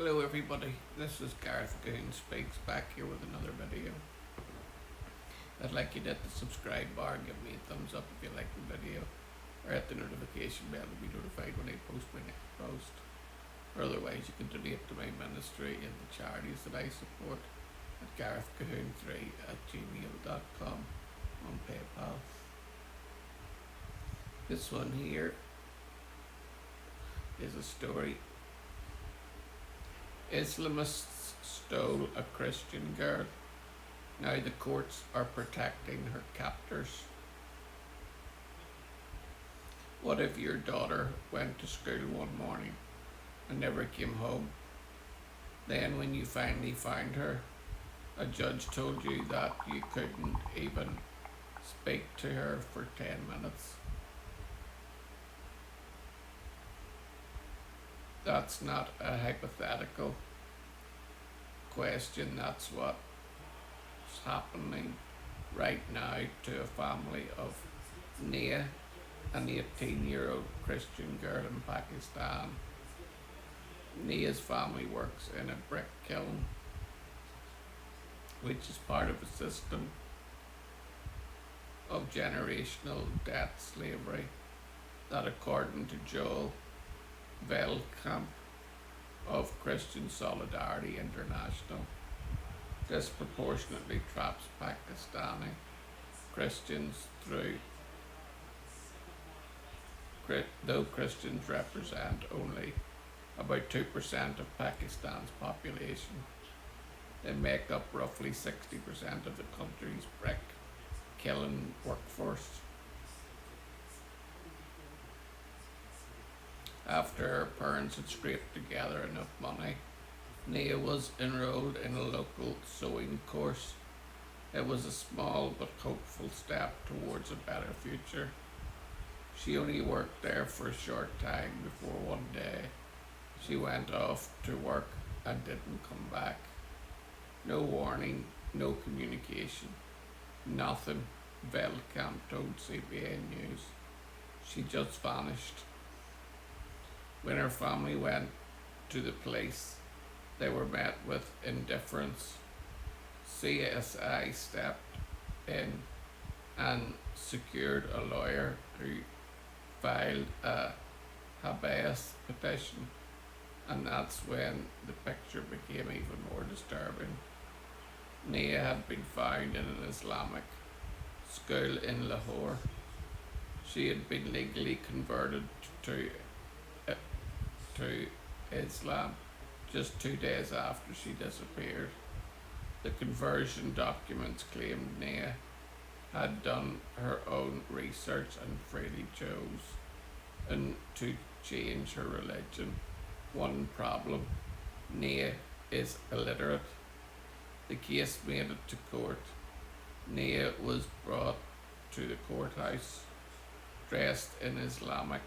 Hello everybody, this is Gareth Goon Speaks back here with another video. I'd like you to hit the subscribe bar and give me a thumbs up if you like the video, or hit the notification bell to be notified when I post my next post. Or otherwise you can donate to my ministry and the charities that I support at garethcahoon3@gmail.com on PayPal. This one here is a story. Islamists stole a Christian girl. Now the courts are protecting her captors. What if your daughter went to school one morning and never came home? Then when you finally found her, a judge told you that you couldn't even speak to her for 10 minutes. That's not a hypothetical question, that's what's happening right now to a family of Nia, an 18-year-old Christian girl in Pakistan. Nia's family works in a brick kiln, which is part of a system of generational debt slavery that, according to Joel Veldkamp of Christian Solidarity International, disproportionately traps Pakistani Christians through. Though Christians represent only about 2% of Pakistan's population, they make up roughly 60% of the country's brick kiln workforce. After her parents had scraped together enough money, Nia was enrolled in a local sewing course. It was a small but hopeful step towards a better future. She only worked there for a short time before one day she went off to work and didn't come back. No warning, no communication, nothing, Veldkamp told CBA News. She just vanished. When her family went to the police, they were met with indifference. CSI stepped in and secured a lawyer who filed a habeas petition, and that's when the picture became even more disturbing. Nia had been found in an Islamic school in Lahore. She had been legally converted to Islam just 2 days after she disappeared. The conversion documents claimed Nia had done her own research and freely chose to change her religion. One problem: Nia is illiterate. The case made it to court. Nia was brought to the courthouse dressed in Islamic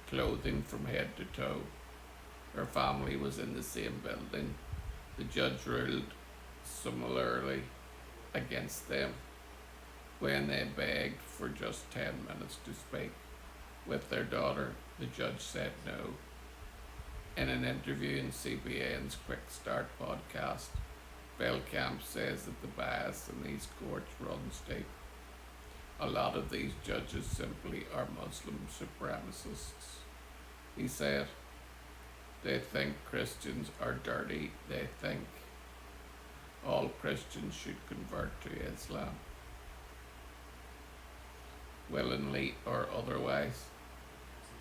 clothing from head to toe. Her family was in the same building. The judge ruled similarly against them. When they begged for just 10 minutes to speak with their daughter, the judge said no. In an interview in CBN's Quick Start podcast, Veldkamp says that the bias in these courts runs deep. A lot of these judges simply are Muslim supremacists. He said, they think Christians are dirty. They think all Christians should convert to Islam, willingly or otherwise.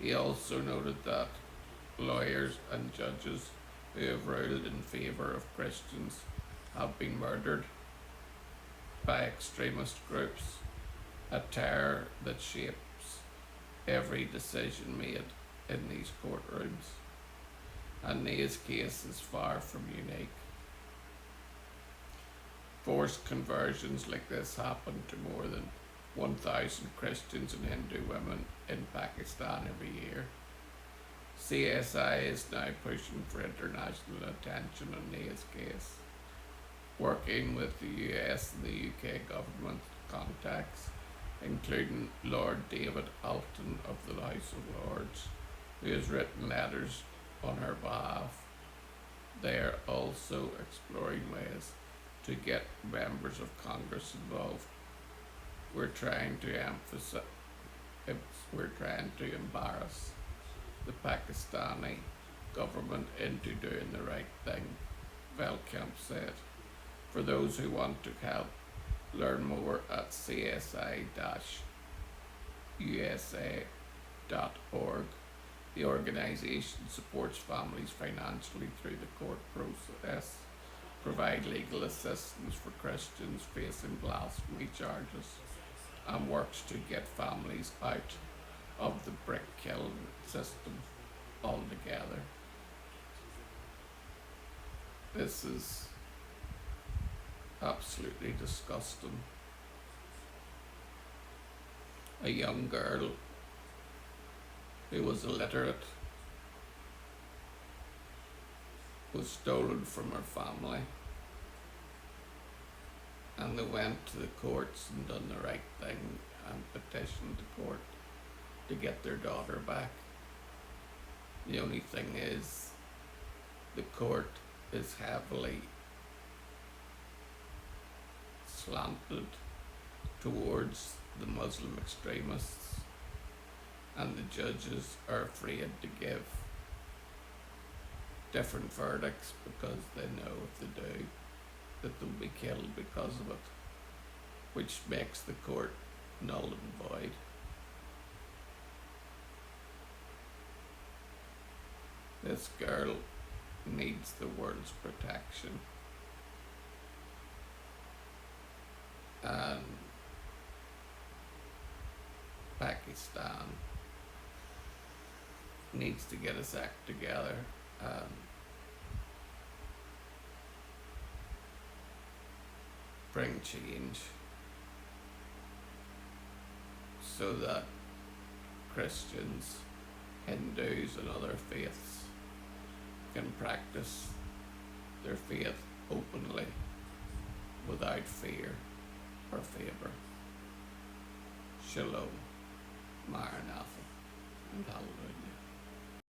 He also noted that lawyers and judges who have ruled in favour of Christians have been murdered by extremist groups, a terror that shapes every decision made in these courtrooms. And Nia's case is far from unique. Forced conversions like this happen to more than 1,000 Christians and Hindu women in Pakistan every year. CSI is now pushing for international attention on Nia's case, working with the US and the UK government contacts, including Lord David Alton of the House of Lords, who has written letters on her behalf. They are also exploring ways to get members of Congress involved. We're trying to emphasize, we're trying to embarrass the Pakistani government into doing the right thing, Velkamp said. For those who want to help, learn more at csi-usa.org. The organisation supports families financially through the court process, provide legal assistance for Christians facing blasphemy charges, and works to get families out of the brick kiln system altogether. This is absolutely disgusting. A young girl who was illiterate was stolen from her family, and they went to the courts and done the right thing and petitioned the court to get their daughter back. The only thing is, the court is heavily slanted towards the Muslim extremists, and the judges are afraid to give different verdicts because they know if they do that they'll be killed because of it, which makes the court null and void. This girl needs the world's protection, and Pakistan needs to get its act together and bring change so that Christians, Hindus, and other faiths can practice their faith openly without fear or favour. Shalom, Maranatha, and Hallelujah.